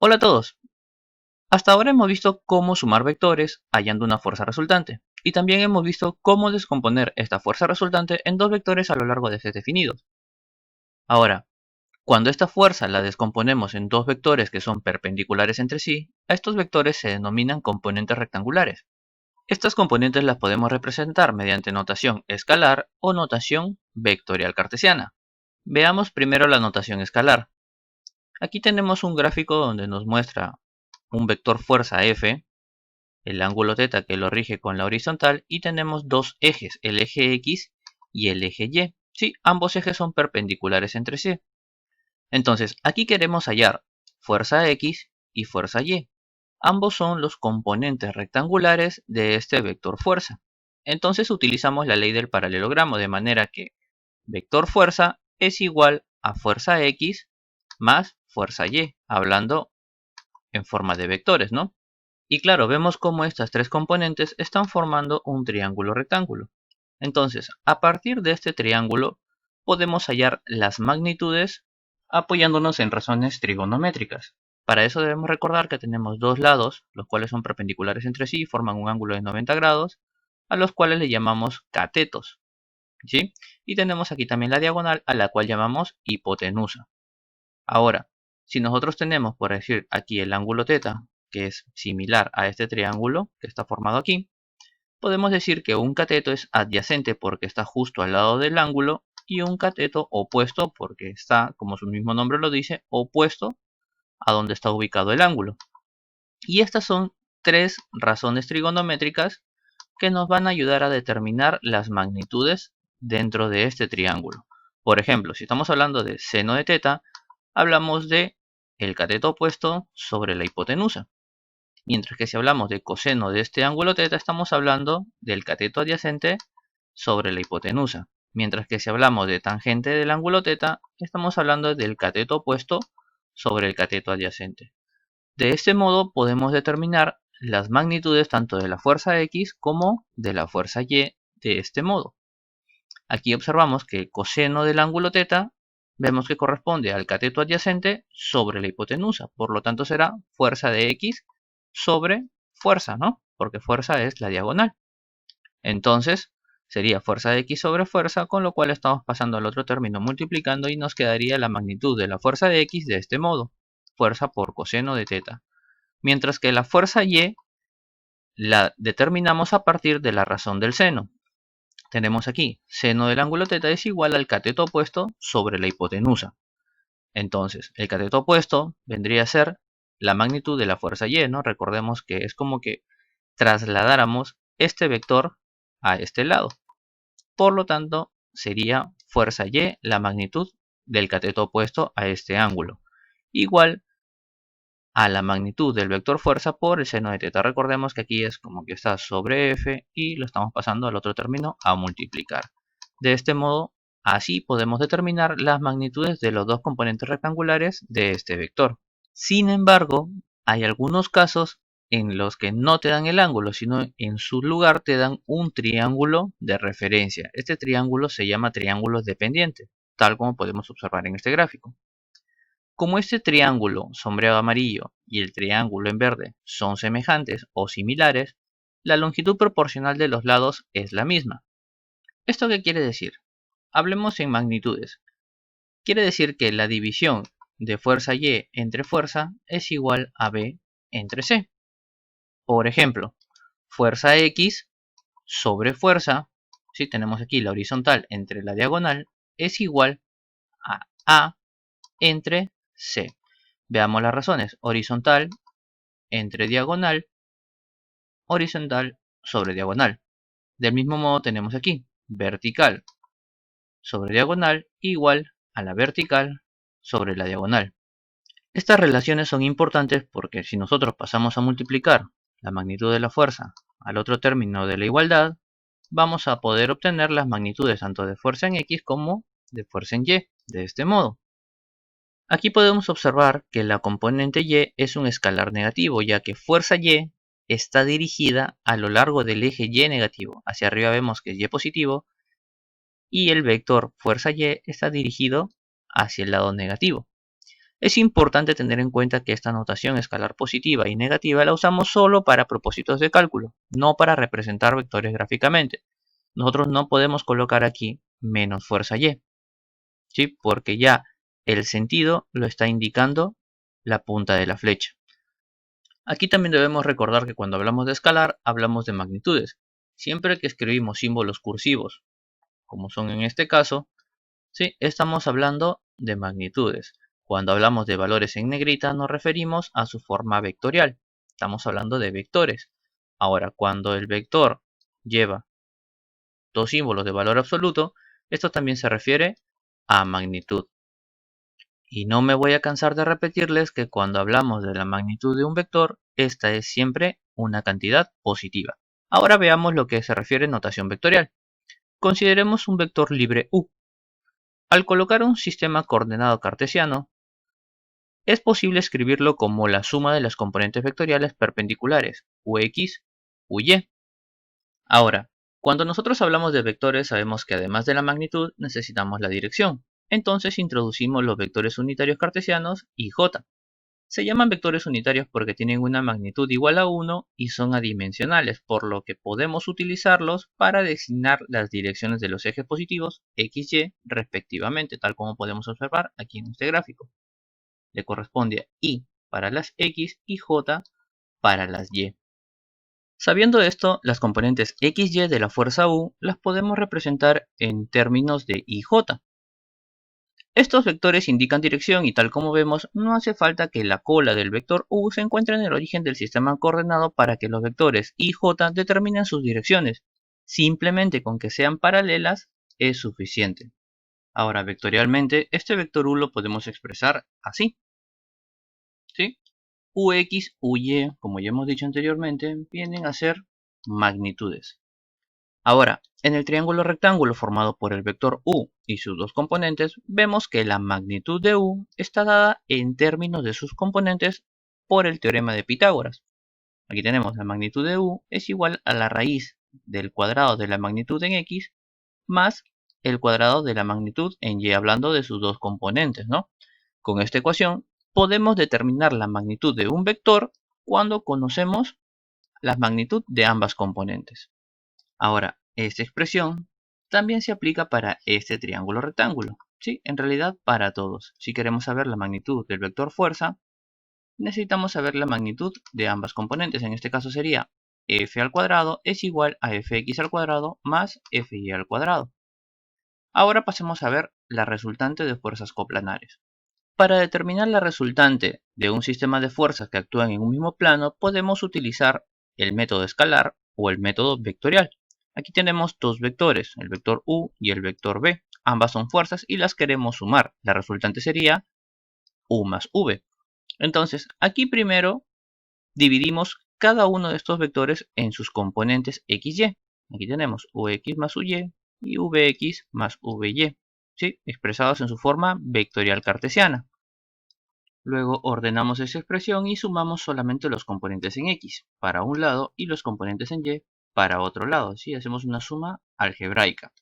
Hola a todos. Hasta ahora hemos visto cómo sumar vectores hallando una fuerza resultante. Y también hemos visto cómo descomponer esta fuerza resultante en dos vectores a lo largo de sets definidos. Ahora, cuando esta fuerza la descomponemos en dos vectores que son perpendiculares entre sí, a estos vectores se denominan componentes rectangulares. Estas componentes las podemos representar mediante notación escalar o notación vectorial cartesiana. Veamos primero la notación escalar. Aquí tenemos un gráfico donde nos muestra un vector fuerza F, el ángulo θ que lo rige con la horizontal, y tenemos dos ejes, el eje X y el eje Y. Sí, ambos ejes son perpendiculares entre sí. Entonces, aquí queremos hallar fuerza X y fuerza Y. Ambos son los componentes rectangulares de este vector fuerza. Entonces utilizamos la ley del paralelogramo, de manera que vector fuerza es igual a fuerza X más fuerza Y, hablando en forma de vectores, ¿no? Y claro, vemos cómo estas tres componentes están formando un triángulo rectángulo. Entonces, a partir de este triángulo, podemos hallar las magnitudes apoyándonos en razones trigonométricas. Para eso debemos recordar que tenemos dos lados, los cuales son perpendiculares entre sí y forman un ángulo de 90 grados, a los cuales le llamamos catetos, ¿sí? Y tenemos aquí también la diagonal, a la cual llamamos hipotenusa. Ahora, si nosotros tenemos, por decir, aquí el ángulo θ, que es similar a este triángulo que está formado aquí, podemos decir que un cateto es adyacente porque está justo al lado del ángulo y un cateto opuesto porque está, como su mismo nombre lo dice, opuesto a donde está ubicado el ángulo. Y estas son tres razones trigonométricas que nos van a ayudar a determinar las magnitudes dentro de este triángulo. Por ejemplo, si estamos hablando de seno de θ, hablamos de el cateto opuesto sobre la hipotenusa. Mientras que si hablamos de coseno de este ángulo θ, estamos hablando del cateto adyacente sobre la hipotenusa. Mientras que si hablamos de tangente del ángulo θ, estamos hablando del cateto opuesto sobre el cateto adyacente. De este modo podemos determinar las magnitudes tanto de la fuerza X como de la fuerza Y de este modo. Aquí observamos que coseno del ángulo θ vemos que corresponde al cateto adyacente sobre la hipotenusa. Por lo tanto será fuerza de X sobre fuerza, ¿no? Porque fuerza es la diagonal. Entonces sería fuerza de X sobre fuerza, con lo cual estamos pasando al otro término multiplicando y nos quedaría la magnitud de la fuerza de X de este modo. Fuerza por coseno de θ. Mientras que la fuerza Y la determinamos a partir de la razón del seno. Tenemos aquí, seno del ángulo θ es igual al cateto opuesto sobre la hipotenusa. Entonces, el cateto opuesto vendría a ser la magnitud de la fuerza Y, ¿no? Recordemos que es como que trasladáramos este vector a este lado. Por lo tanto, sería fuerza Y la magnitud del cateto opuesto a este ángulo. Igual a la magnitud del vector fuerza por el seno de θ. Recordemos que aquí es como que está sobre f y lo estamos pasando al otro término a multiplicar. De este modo, así podemos determinar las magnitudes de los dos componentes rectangulares de este vector. Sin embargo, hay algunos casos en los que no te dan el ángulo, sino en su lugar te dan un triángulo de referencia. Este triángulo se llama triángulo dependiente, tal como podemos observar en este gráfico. Como este triángulo sombreado amarillo y el triángulo en verde son semejantes o similares, la longitud proporcional de los lados es la misma. ¿Esto qué quiere decir? Hablemos en magnitudes. Quiere decir que la división de fuerza Y entre fuerza es igual a B entre C. Por ejemplo, fuerza X sobre fuerza, si tenemos aquí la horizontal entre la diagonal, es igual a A entre C. Veamos las razones. Horizontal entre diagonal, horizontal sobre diagonal. Del mismo modo tenemos aquí vertical sobre diagonal igual a la vertical sobre la diagonal. Estas relaciones son importantes porque si nosotros pasamos a multiplicar la magnitud de la fuerza al otro término de la igualdad, vamos a poder obtener las magnitudes tanto de fuerza en X como de fuerza en Y, de este modo. Aquí podemos observar que la componente Y es un escalar negativo, ya que fuerza Y está dirigida a lo largo del eje Y negativo. Hacia arriba vemos que es Y positivo y el vector fuerza Y está dirigido hacia el lado negativo. Es importante tener en cuenta que esta notación escalar positiva y negativa la usamos solo para propósitos de cálculo, no para representar vectores gráficamente. Nosotros no podemos colocar aquí menos fuerza y, ¿sí? Porque ya el sentido lo está indicando la punta de la flecha. Aquí también debemos recordar que cuando hablamos de escalar, hablamos de magnitudes. Siempre que escribimos símbolos cursivos, como son en este caso, ¿sí? Estamos hablando de magnitudes. Cuando hablamos de valores en negrita, nos referimos a su forma vectorial. Estamos hablando de vectores. Ahora, cuando el vector lleva dos símbolos de valor absoluto, esto también se refiere a magnitud. Y no me voy a cansar de repetirles que cuando hablamos de la magnitud de un vector, esta es siempre una cantidad positiva. Ahora veamos lo que se refiere a notación vectorial. Consideremos un vector libre U. Al colocar un sistema coordenado cartesiano, es posible escribirlo como la suma de las componentes vectoriales perpendiculares, Ux, Uy. Ahora, cuando nosotros hablamos de vectores, sabemos que además de la magnitud, necesitamos la dirección. Entonces introducimos los vectores unitarios cartesianos y j. Se llaman vectores unitarios porque tienen una magnitud igual a 1 y son adimensionales, por lo que podemos utilizarlos para designar las direcciones de los ejes positivos x, y respectivamente, tal como podemos observar aquí en este gráfico. Le corresponde I para las x y j para las y. Sabiendo esto, las componentes x, y de la fuerza U las podemos representar en términos de ij. Estos vectores indican dirección y tal como vemos, no hace falta que la cola del vector U se encuentre en el origen del sistema coordenado para que los vectores I y J determinen sus direcciones. Simplemente con que sean paralelas es suficiente. Ahora, vectorialmente, este vector U lo podemos expresar así, ¿sí? Ux, Uy, como ya hemos dicho anteriormente, vienen a ser magnitudes. Ahora, en el triángulo rectángulo formado por el vector U y sus dos componentes, vemos que la magnitud de U está dada en términos de sus componentes por el teorema de Pitágoras. Aquí tenemos la magnitud de U es igual a la raíz del cuadrado de la magnitud en X más el cuadrado de la magnitud en Y, hablando de sus dos componentes, ¿no? Con esta ecuación podemos determinar la magnitud de un vector cuando conocemos la magnitud de ambas componentes. Ahora, esta expresión también se aplica para este triángulo rectángulo. Sí, en realidad para todos. Si queremos saber la magnitud del vector fuerza, necesitamos saber la magnitud de ambas componentes. En este caso sería f al cuadrado es igual a fx al cuadrado más fy al cuadrado. Ahora pasemos a ver la resultante de fuerzas coplanares. Para determinar la resultante de un sistema de fuerzas que actúan en un mismo plano, podemos utilizar el método escalar o el método vectorial. Aquí tenemos dos vectores, el vector u y el vector v. Ambas son fuerzas y las queremos sumar. La resultante sería u más v. Entonces, aquí primero dividimos cada uno de estos vectores en sus componentes x, y. Aquí tenemos ux más uy y vx más vy, ¿sí? Expresados en su forma vectorial cartesiana. Luego ordenamos esa expresión y sumamos solamente los componentes en x para un lado y los componentes en y para otro lado. ¿Sí? Hacemos una suma algebraica.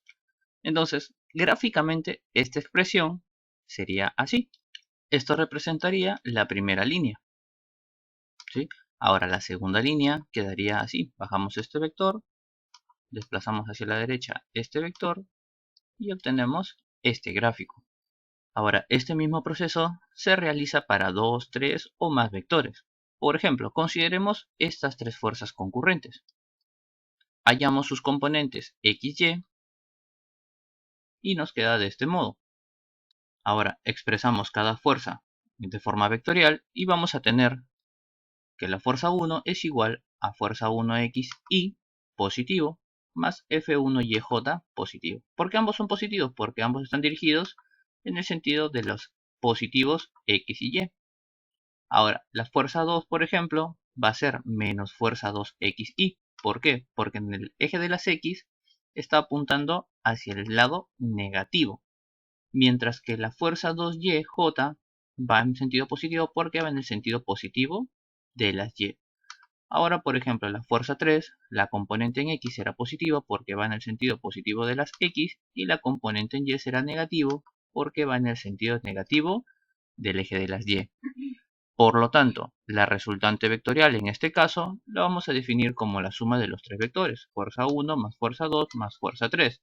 Entonces, gráficamente, esta expresión sería así. Esto representaría la primera línea. ¿Sí? Ahora la segunda línea quedaría así. Bajamos este vector, desplazamos hacia la derecha este vector y obtenemos este gráfico. Ahora, este mismo proceso se realiza para 2, 3 o más vectores. Por ejemplo, consideremos estas tres fuerzas concurrentes. Hallamos sus componentes x, y nos queda de este modo. Ahora, expresamos cada fuerza de forma vectorial y vamos a tener que la fuerza 1 es igual a fuerza 1x y positivo más F1YJ positivo. ¿Por qué ambos son positivos? Porque ambos están dirigidos en el sentido de los positivos x y y. Ahora, la fuerza 2, por ejemplo, va a ser menos fuerza 2xy. ¿Por qué? Porque en el eje de las x está apuntando hacia el lado negativo. Mientras que la fuerza 2yj va en sentido positivo porque va en el sentido positivo de las y. Ahora, por ejemplo, la fuerza 3, la componente en x será positiva porque va en el sentido positivo de las x y la componente en y será negativo porque va en el sentido negativo del eje de las Y. Por lo tanto, la resultante vectorial en este caso la vamos a definir como la suma de los tres vectores, fuerza 1 más fuerza 2 más fuerza 3.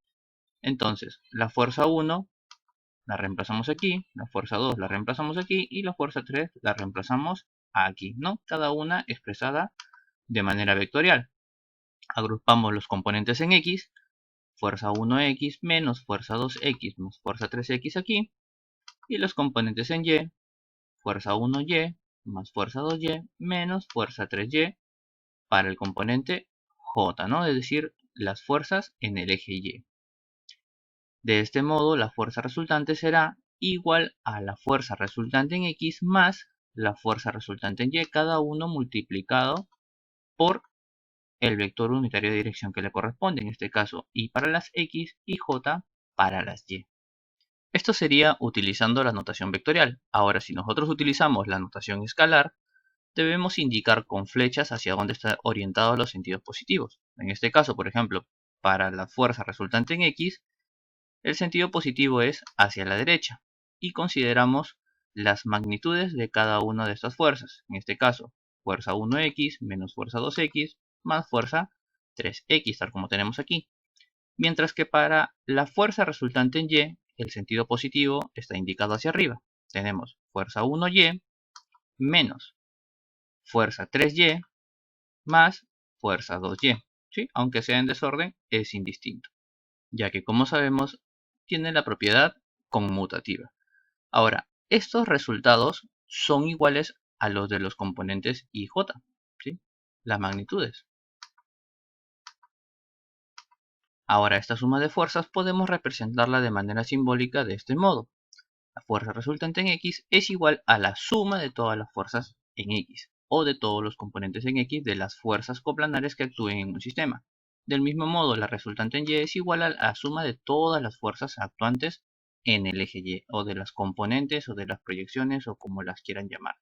Entonces, la fuerza 1 la reemplazamos aquí, la fuerza 2 la reemplazamos aquí y la fuerza 3 la reemplazamos aquí, ¿no? Cada una expresada de manera vectorial. Agrupamos los componentes en X, fuerza 1x menos fuerza 2x más fuerza 3x aquí, y los componentes en Y, fuerza 1y más fuerza 2y menos fuerza 3y para el componente J, ¿no? Es decir, las fuerzas en el eje Y. De este modo, la fuerza resultante será igual a la fuerza resultante en X más la fuerza resultante en Y, cada uno multiplicado por el vector unitario de dirección que le corresponde, en este caso Y para las X y J para las Y. Esto sería utilizando la notación vectorial. Ahora, si nosotros utilizamos la notación escalar, debemos indicar con flechas hacia dónde están orientados los sentidos positivos. En este caso, por ejemplo, para la fuerza resultante en X, el sentido positivo es hacia la derecha y consideramos las magnitudes de cada una de estas fuerzas. En este caso, fuerza 1x menos fuerza 2x más fuerza 3x, tal como tenemos aquí. Mientras que para la fuerza resultante en Y, el sentido positivo está indicado hacia arriba. Tenemos fuerza 1y menos fuerza 3y más fuerza 2y. ¿Sí? Aunque sea en desorden, es indistinto, ya que como sabemos, tiene la propiedad conmutativa. Ahora, estos resultados son iguales a los de los componentes I y J, ¿sí? Las magnitudes. Ahora, esta suma de fuerzas podemos representarla de manera simbólica de este modo. La fuerza resultante en X es igual a la suma de todas las fuerzas en X, o de todos los componentes en X de las fuerzas coplanares que actúen en un sistema. Del mismo modo, la resultante en Y es igual a la suma de todas las fuerzas actuantes en el eje Y, o de las componentes, o de las proyecciones, o como las quieran llamar.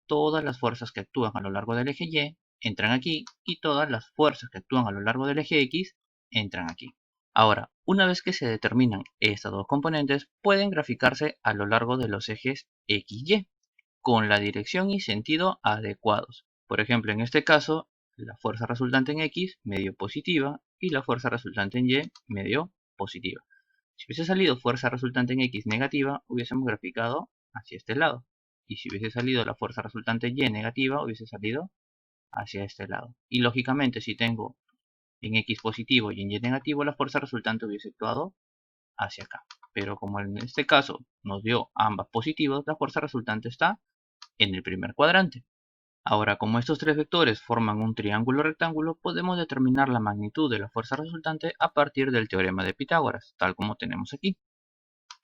Todas las fuerzas que actúan a lo largo del eje Y entran aquí, y todas las fuerzas que actúan a lo largo del eje X entran aquí. Ahora, una vez que se determinan estas dos componentes, pueden graficarse a lo largo de los ejes X y Y, con la dirección y sentido adecuados. Por ejemplo, en este caso, la fuerza resultante en X medio positiva y la fuerza resultante en Y medio positiva. Si hubiese salido fuerza resultante en X negativa, hubiésemos graficado hacia este lado. Y si hubiese salido la fuerza resultante Y negativa, hubiese salido hacia este lado. Y lógicamente, si tengo en X positivo y en Y negativo, la fuerza resultante hubiese actuado hacia acá. Pero como en este caso nos dio ambas positivas, la fuerza resultante está en el primer cuadrante. Ahora, como estos tres vectores forman un triángulo rectángulo, podemos determinar la magnitud de la fuerza resultante a partir del teorema de Pitágoras, tal como tenemos aquí.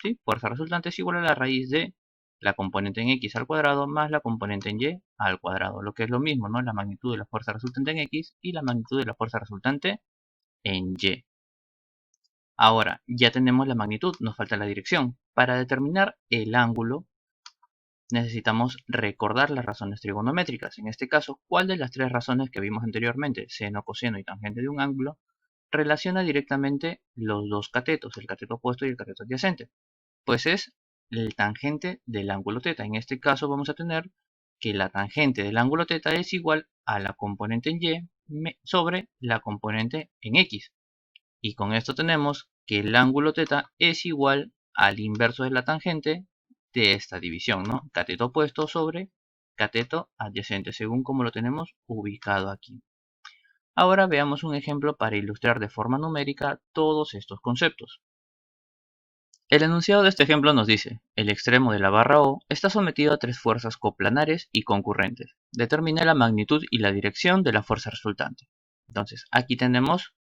¿Sí? Fuerza resultante es igual a la raíz de la componente en X al cuadrado más la componente en Y al cuadrado, lo que es lo mismo, ¿no? La magnitud de la fuerza resultante en X y la magnitud de la fuerza resultante en Y. Ahora, ya tenemos la magnitud, nos falta la dirección. Para determinar el ángulo, necesitamos recordar las razones trigonométricas. En este caso, ¿cuál de las tres razones que vimos anteriormente, seno, coseno y tangente de un ángulo, relaciona directamente los dos catetos, el cateto opuesto y el cateto adyacente? Pues es el tangente del ángulo θ. En este caso vamos a tener que la tangente del ángulo θ es igual a la componente en Y sobre la componente en X. Y con esto tenemos que el ángulo θ es igual al inverso de la tangente de esta división, ¿no? Cateto opuesto sobre cateto adyacente, según como lo tenemos ubicado aquí. Ahora veamos un ejemplo para ilustrar de forma numérica todos estos conceptos. El enunciado de este ejemplo nos dice: el extremo de la barra O está sometido a tres fuerzas coplanares y concurrentes. Determina la magnitud y la dirección de la fuerza resultante. Entonces, aquí tenemos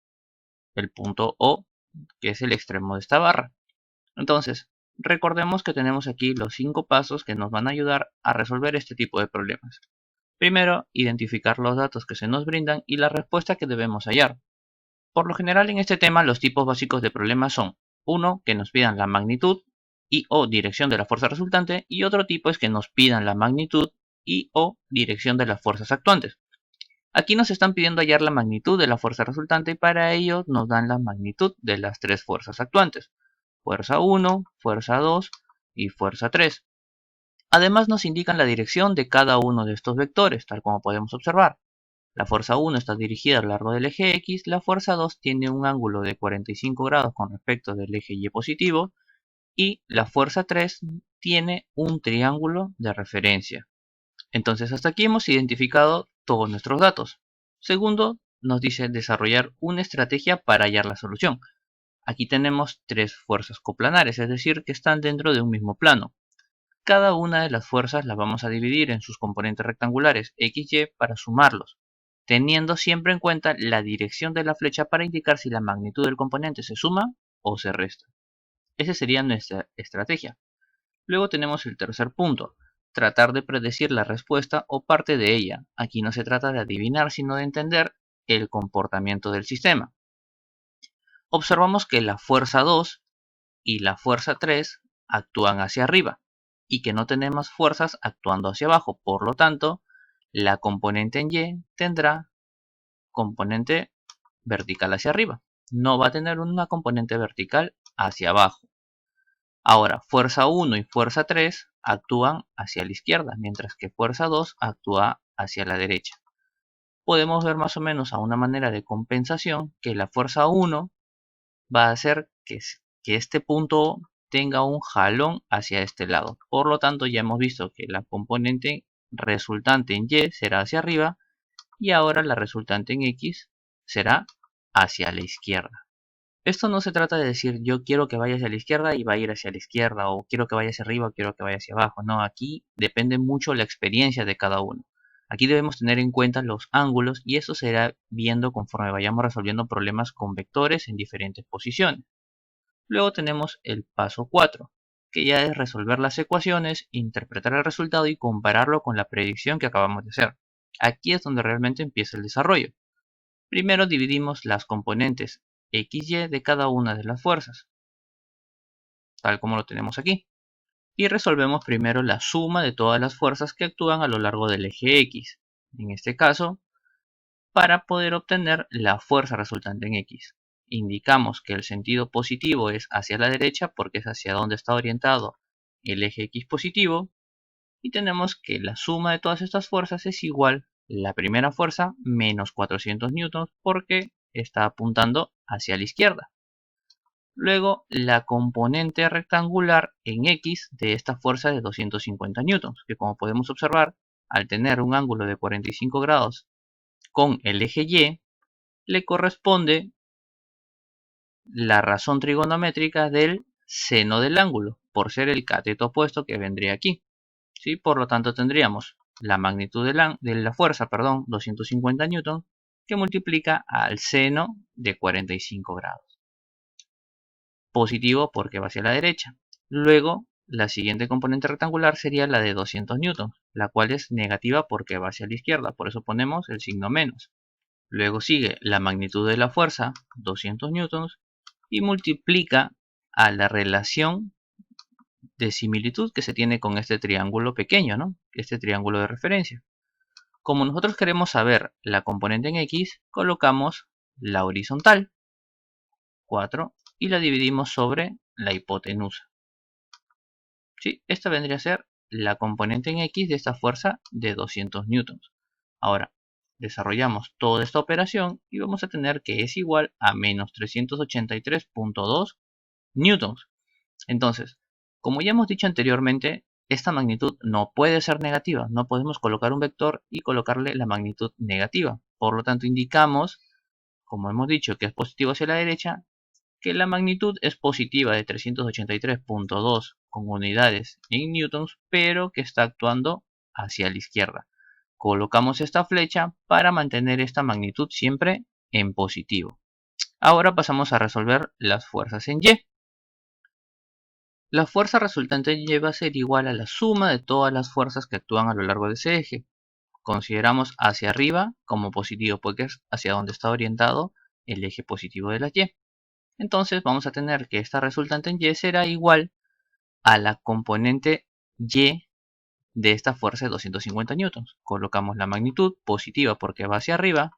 el punto O, que es el extremo de esta barra. Entonces, recordemos que tenemos aquí los 5 pasos que nos van a ayudar a resolver este tipo de problemas. Primero, identificar los datos que se nos brindan y la respuesta que debemos hallar. Por lo general en este tema los tipos básicos de problemas son: uno, que nos pidan la magnitud y o dirección de la fuerza resultante, y otro tipo es que nos pidan la magnitud y o dirección de las fuerzas actuantes. Aquí nos están pidiendo hallar la magnitud de la fuerza resultante y para ello nos dan la magnitud de las tres fuerzas actuantes: fuerza 1, fuerza 2 y fuerza 3. Además nos indican la dirección de cada uno de estos vectores, tal como podemos observar. La fuerza 1 está dirigida a lo largo del eje X, la fuerza 2 tiene un ángulo de 45 grados con respecto del eje Y positivo, y la fuerza 3 tiene un triángulo de referencia. Entonces hasta aquí hemos identificado todos nuestros datos. Segundo, nos dice desarrollar una estrategia para hallar la solución. Aquí tenemos tres fuerzas coplanares, es decir, que están dentro de un mismo plano. Cada una de las fuerzas las vamos a dividir en sus componentes rectangulares x, y para sumarlos, teniendo siempre en cuenta la dirección de la flecha para indicar si la magnitud del componente se suma o se resta. Esa sería nuestra estrategia. Luego tenemos el tercer punto, tratar de predecir la respuesta o parte de ella. Aquí no se trata de adivinar, sino de entender el comportamiento del sistema. Observamos que la fuerza 2 y la fuerza 3 actúan hacia arriba y que no tenemos fuerzas actuando hacia abajo. Por lo tanto, la componente en Y tendrá componente vertical hacia arriba. No va a tener una componente vertical hacia abajo. Ahora, fuerza 1 y fuerza 3 actúan hacia la izquierda, mientras que fuerza 2 actúa hacia la derecha. Podemos ver más o menos a una manera de compensación que la fuerza 1 va a hacer que este punto tenga un jalón hacia este lado. Por lo tanto, ya hemos visto que la componente resultante en Y será hacia arriba y ahora la resultante en X será hacia la izquierda. Esto no se trata de decir yo quiero que vaya hacia la izquierda y va a ir hacia la izquierda, o quiero que vaya hacia arriba o quiero que vaya hacia abajo. No, aquí depende mucho la experiencia de cada uno. Aquí debemos tener en cuenta los ángulos y eso se irá viendo conforme vayamos resolviendo problemas con vectores en diferentes posiciones. Luego tenemos el paso 4, que ya es resolver las ecuaciones, interpretar el resultado y compararlo con la predicción que acabamos de hacer. Aquí es donde realmente empieza el desarrollo. Primero dividimos las componentes XY de cada una de las fuerzas, tal como lo tenemos aquí. Y resolvemos primero la suma de todas las fuerzas que actúan a lo largo del eje X. En este caso, para poder obtener la fuerza resultante en X. Indicamos que el sentido positivo es hacia la derecha porque es hacia donde está orientado el eje X positivo. Y tenemos que la suma de todas estas fuerzas es igual la primera fuerza menos 400 newtons porque está apuntando hacia la izquierda. Luego la componente rectangular en X de esta fuerza de 250 newtons, que como podemos observar, al tener un ángulo de 45 grados con el eje Y, le corresponde la razón trigonométrica del seno del ángulo, por ser el cateto opuesto que vendría aquí. ¿Sí? Por lo tanto tendríamos la magnitud de la fuerza, 250 newtons, que multiplica al seno de 45 grados. Positivo porque va hacia la derecha. Luego, la siguiente componente rectangular sería la de 200 newtons, la cual es negativa porque va hacia la izquierda, por eso ponemos el signo menos. Luego sigue la magnitud de la fuerza, 200 newtons, y multiplica a la relación de similitud que se tiene con este triángulo pequeño, ¿no? Este triángulo de referencia. Como nosotros queremos saber la componente en X, colocamos la horizontal, 4, y la dividimos sobre la hipotenusa. ¿Sí? Esta vendría a ser la componente en X de esta fuerza de 200 newtons. Ahora, desarrollamos toda esta operación y vamos a tener que es igual a menos 383.2 newtons. Entonces, como ya hemos dicho anteriormente, esta magnitud no puede ser negativa. No podemos colocar un vector y colocarle la magnitud negativa. Por lo tanto, indicamos, como hemos dicho, que es positivo hacia la derecha, que la magnitud es positiva de 383.2 con unidades en newtons, pero que está actuando hacia la izquierda. Colocamos esta flecha para mantener esta magnitud siempre en positivo. Ahora pasamos a resolver las fuerzas en Y. La fuerza resultante en Y va a ser igual a la suma de todas las fuerzas que actúan a lo largo de ese eje. Consideramos hacia arriba como positivo porque es hacia donde está orientado el eje positivo de la Y. Entonces vamos a tener que esta resultante en Y será igual a la componente Y de esta fuerza de 250 newtons. Colocamos la magnitud positiva porque va hacia arriba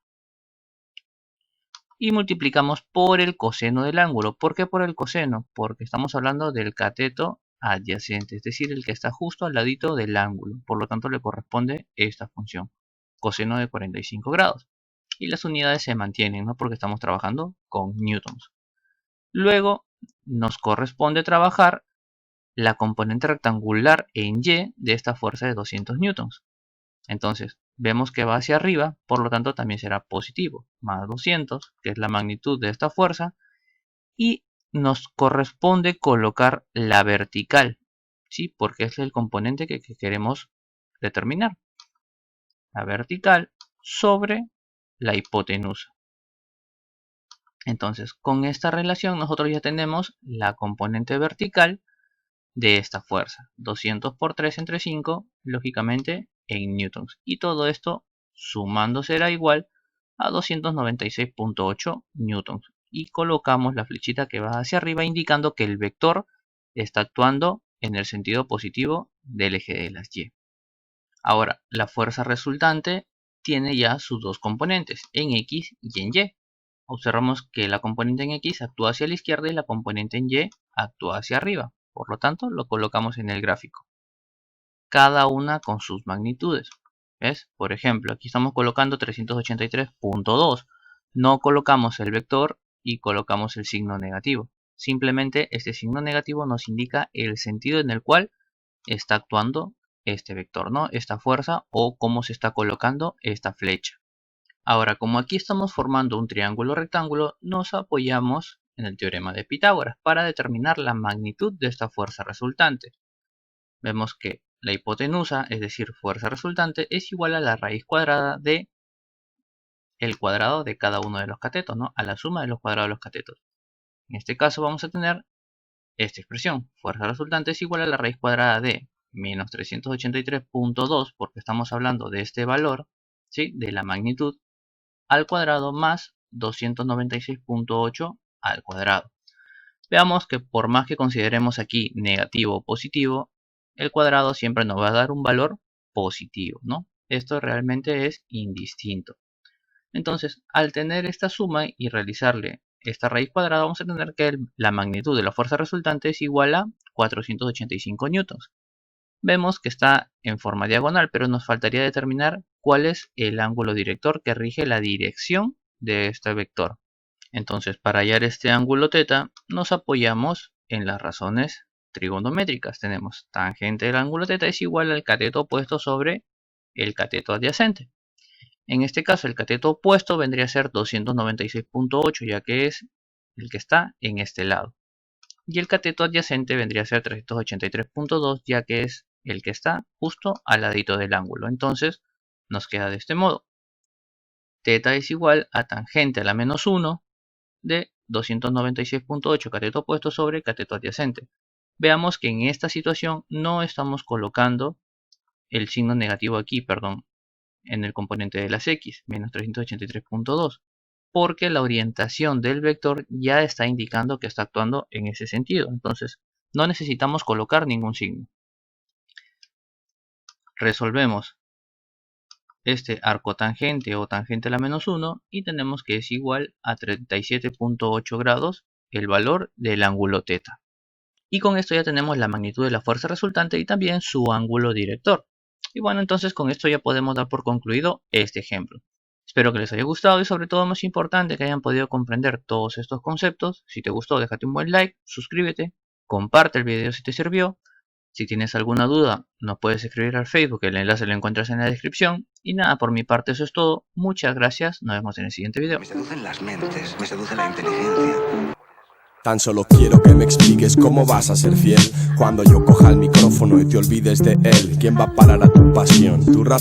y multiplicamos por el coseno del ángulo. ¿Por qué por el coseno? Porque estamos hablando del cateto adyacente, es decir, el que está justo al ladito del ángulo. Por lo tanto, le corresponde esta función, coseno de 45 grados. Y las unidades se mantienen, ¿no? Porque estamos trabajando con newtons. Luego, nos corresponde trabajar la componente rectangular en Y de esta fuerza de 200 newtons. Entonces, vemos que va hacia arriba, por lo tanto también será positivo, más 200, que es la magnitud de esta fuerza, y nos corresponde colocar la vertical, ¿sí? Porque es el componente que queremos determinar. La vertical sobre la hipotenusa. Entonces, con esta relación nosotros ya tenemos la componente vertical de esta fuerza. 200 por 3 entre 5, lógicamente en newtons. Y todo esto sumando será igual a 296.8 newtons. Y colocamos la flechita que va hacia arriba indicando que el vector está actuando en el sentido positivo del eje de las Y. Ahora, la fuerza resultante tiene ya sus dos componentes, en X y en Y. Observamos que la componente en X actúa hacia la izquierda y la componente en Y actúa hacia arriba. Por lo tanto, lo colocamos en el gráfico. Cada una con sus magnitudes. ¿Ves? Por ejemplo, aquí estamos colocando 383.2. No colocamos el vector y colocamos el signo negativo. Simplemente este signo negativo nos indica el sentido en el cual está actuando este vector, ¿no? Esta fuerza o cómo se está colocando esta flecha. Ahora, como aquí estamos formando un triángulo rectángulo, nos apoyamos en el teorema de Pitágoras para determinar la magnitud de esta fuerza resultante. Vemos que la hipotenusa, es decir, fuerza resultante, es igual a la raíz cuadrada de el cuadrado de cada uno de los catetos, ¿no? A la suma de los cuadrados de los catetos. En este caso vamos a tener esta expresión. Fuerza resultante es igual a la raíz cuadrada de menos 383.2, porque estamos hablando de este valor, ¿sí? De la magnitud, al cuadrado más 296.8 al cuadrado. Veamos que por más que consideremos aquí negativo o positivo, el cuadrado siempre nos va a dar un valor positivo, ¿no? Esto realmente es indistinto. Entonces, al tener esta suma y realizarle esta raíz cuadrada, vamos a tener que la magnitud de la fuerza resultante es igual a 485 newtons. Vemos que está en forma diagonal, pero nos faltaría determinar cuál es el ángulo director que rige la dirección de este vector. Entonces, para hallar este ángulo θ, nos apoyamos en las razones trigonométricas. Tenemos tangente del ángulo θ es igual al cateto opuesto sobre el cateto adyacente. En este caso, el cateto opuesto vendría a ser 296.8, ya que es el que está en este lado. Y el cateto adyacente vendría a ser 383.2, ya que es el que está justo al ladito del ángulo. Entonces, nos queda de este modo. θ es igual a tangente a la menos 1 de 296.8 cateto opuesto sobre cateto adyacente. Veamos que en esta situación no estamos colocando el signo negativo aquí, perdón, en el componente de las X, menos 383.2, porque la orientación del vector ya está indicando que está actuando en ese sentido. Entonces, no necesitamos colocar ningún signo. Resolvemos este arco tangente o tangente a la menos 1 y tenemos que es igual a 37.8 grados el valor del ángulo θ. Y con esto ya tenemos la magnitud de la fuerza resultante y también su ángulo director. Y bueno, entonces con esto ya podemos dar por concluido este ejemplo. Espero que les haya gustado y sobre todo más importante que hayan podido comprender todos estos conceptos. Si te gustó, déjate un buen like, suscríbete, comparte el video si te sirvió. Si tienes alguna duda, nos puedes escribir al Facebook, el enlace lo encuentras en la descripción. Y nada, por mi parte eso es todo. Muchas gracias, nos vemos en el siguiente video. Me seducen las mentes, me seduce la inteligencia. Tan solo quiero que me expliques cómo vas a ser fiel cuando yo coja el micrófono y te olvides de él. ¿Quién va a parar a tu pasión? Tu razón.